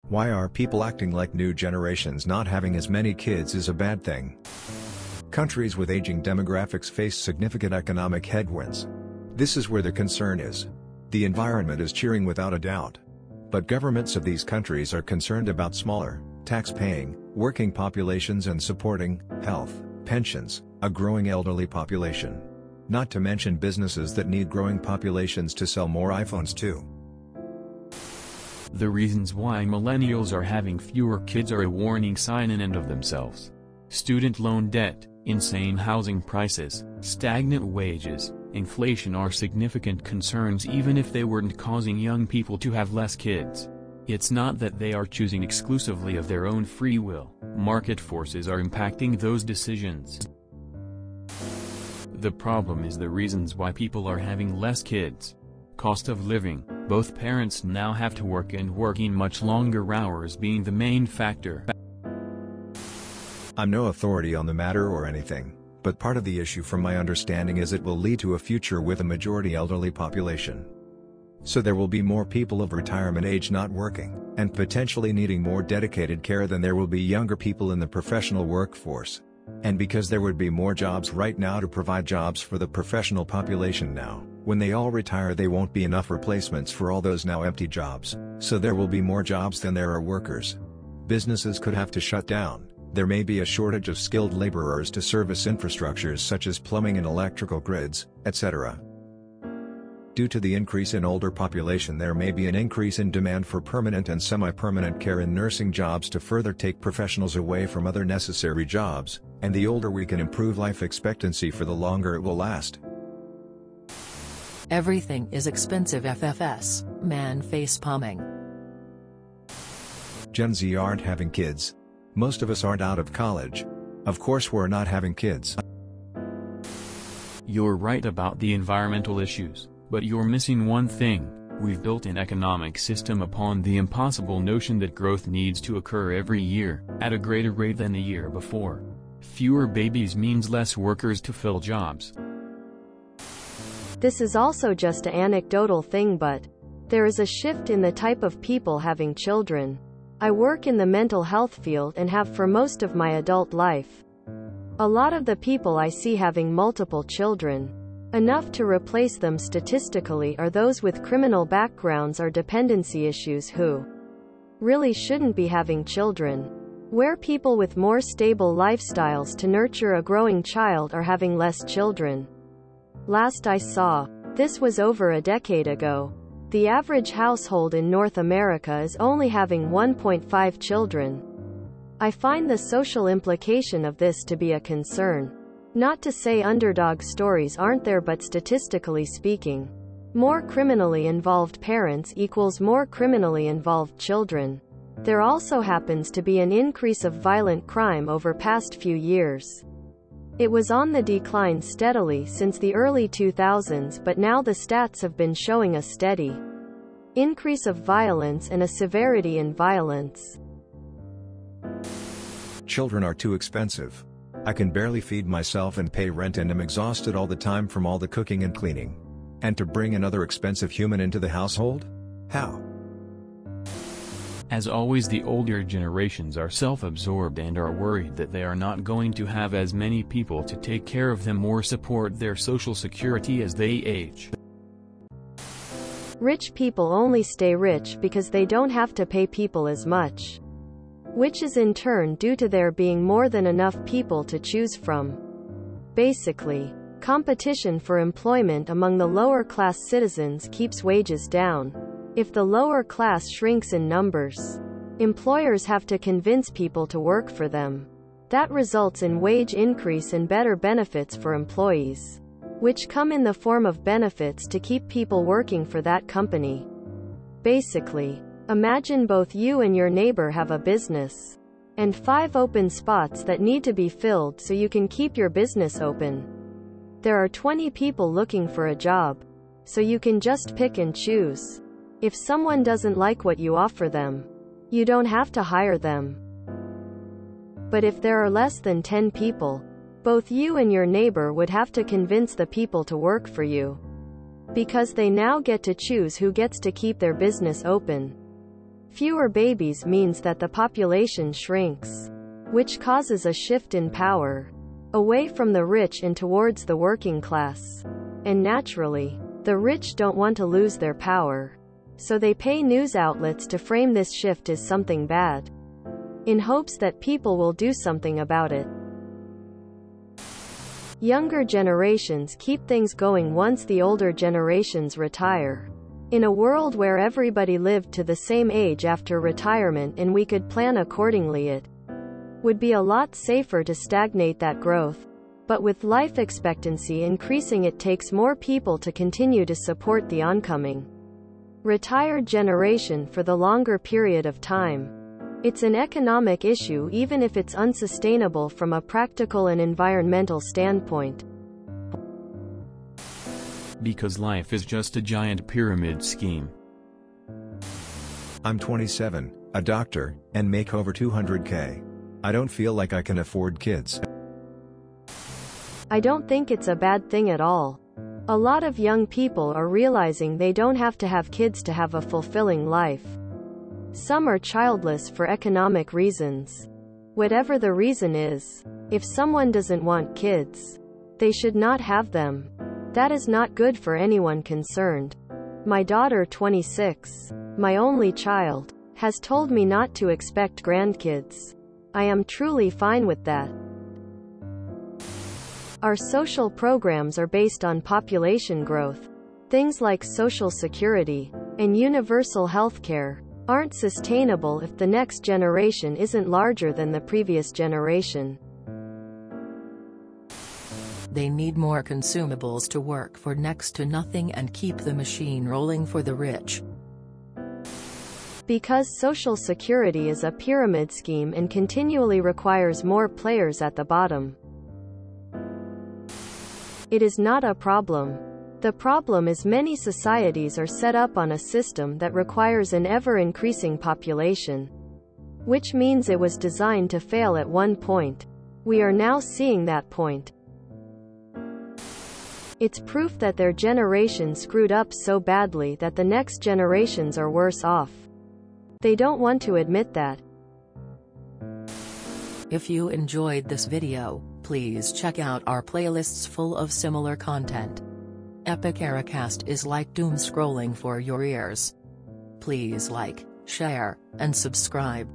Why are people acting like new generations not having as many kids is a bad thing? Countries with aging demographics face significant economic headwinds. This is where the concern is. The environment is cheering without a doubt. But governments of these countries are concerned about smaller, tax-paying, working populations and supporting health, pensions, a growing elderly population. Not to mention businesses that need growing populations to sell more iPhones too. The reasons why millennials are having fewer kids are a warning sign in and of themselves. Student loan debt, insane housing prices, stagnant wages, inflation are significant concerns even if they weren't causing young people to have less kids. It's not that they are choosing exclusively of their own free will, market forces are impacting those decisions. The problem is the reasons why people are having less kids. Cost of living, both parents now have to work and working much longer hours being the main factor. I'm no authority on the matter or anything, but part of the issue from my understanding is it will lead to a future with a majority elderly population. So there will be more people of retirement age not working, and potentially needing more dedicated care than there will be younger people in the professional workforce. And because there would be more jobs right now to provide jobs for the professional population now, when they all retire there won't be enough replacements for all those now empty jobs, so there will be more jobs than there are workers. Businesses could have to shut down, there may be a shortage of skilled laborers to service infrastructures such as plumbing and electrical grids, etc. Due to the increase in older population there may be an increase in demand for permanent and semi-permanent care and nursing jobs to further take professionals away from other necessary jobs, and the older we can improve life expectancy for the longer it will last. Everything is expensive FFS, man face palming. Gen Z aren't having kids. Most of us aren't out of college. Of course we're not having kids. You're right about the environmental issues, but you're missing one thing. We've built an economic system upon the impossible notion that growth needs to occur every year, at a greater rate than the year before. Fewer babies means less workers to fill jobs. This is also just an anecdotal thing, but there is a shift in the type of people having children. I work in the mental health field and have for most of my adult life. A lot of the people I see having multiple children, enough to replace them statistically, are those with criminal backgrounds or dependency issues who really shouldn't be having children. Where people with more stable lifestyles to nurture a growing child are having less children. Last I saw, this was over a decade ago, the average household in North America is only having 1.5 children. I find the social implication of this to be a concern. Not to say underdog stories aren't there, but statistically speaking, more criminally involved parents equals more criminally involved children. There also happens to be an increase of violent crime over past few years. It was on the decline steadily since the early 2000s, but now the stats have been showing a steady increase of violence and a severity in violence. Children are too expensive. I can barely feed myself and pay rent and am exhausted all the time from all the cooking and cleaning. And to bring another expensive human into the household? How? As always, the older generations are self-absorbed and are worried that they are not going to have as many people to take care of them or support their social security as they age. Rich people only stay rich because they don't have to pay people as much, which is in turn due to there being more than enough people to choose from. Basically, competition for employment among the lower class citizens keeps wages down. If the lower class shrinks in numbers, employers have to convince people to work for them. That results in wage increase and better benefits for employees, which come in the form of benefits to keep people working for that company. Basically, imagine both you and your neighbor have a business, and 5 open spots that need to be filled so you can keep your business open. There are 20 people looking for a job, so you can just pick and choose. If someone doesn't like what you offer them, you don't have to hire them. But if there are less than 10 people, both you and your neighbor would have to convince the people to work for you, because they now get to choose who gets to keep their business open. Fewer babies means that the population shrinks, which causes a shift in power away from the rich and towards the working class. And naturally, the rich don't want to lose their power, so they pay news outlets to frame this shift as something bad, in hopes that people will do something about it. Younger generations keep things going once the older generations retire. In a world where everybody lived to the same age after retirement and we could plan accordingly, it would be a lot safer to stagnate that growth. But with life expectancy increasing, it takes more people to continue to support the oncoming retired generation for the longer period of time. It's an economic issue even if it's unsustainable from a practical and environmental standpoint. Because life is just a giant pyramid scheme. I'm 27, a doctor, and make over $200K. I don't feel like I can afford kids. I don't think it's a bad thing at all. A lot of young people are realizing they don't have to have kids to have a fulfilling life. Some are childless for economic reasons. Whatever the reason is, if someone doesn't want kids, they should not have them. That is not good for anyone concerned. My daughter, 26, my only child, has told me not to expect grandkids. I am truly fine with that. Our social programs are based on population growth. Things like Social Security and universal health care aren't sustainable if the next generation isn't larger than the previous generation. They need more consumables to work for next to nothing and keep the machine rolling for the rich. Because Social Security is a pyramid scheme and continually requires more players at the bottom. It is not a problem. The problem is many societies are set up on a system that requires an ever-increasing population, which means it was designed to fail at one point. We are now seeing that point. It's proof that their generation screwed up so badly that the next generations are worse off. They don't want to admit that. If you enjoyed this video, please check out our playlists full of similar content. Epic Eracast is like doom scrolling for your ears. Please like, share, and subscribe.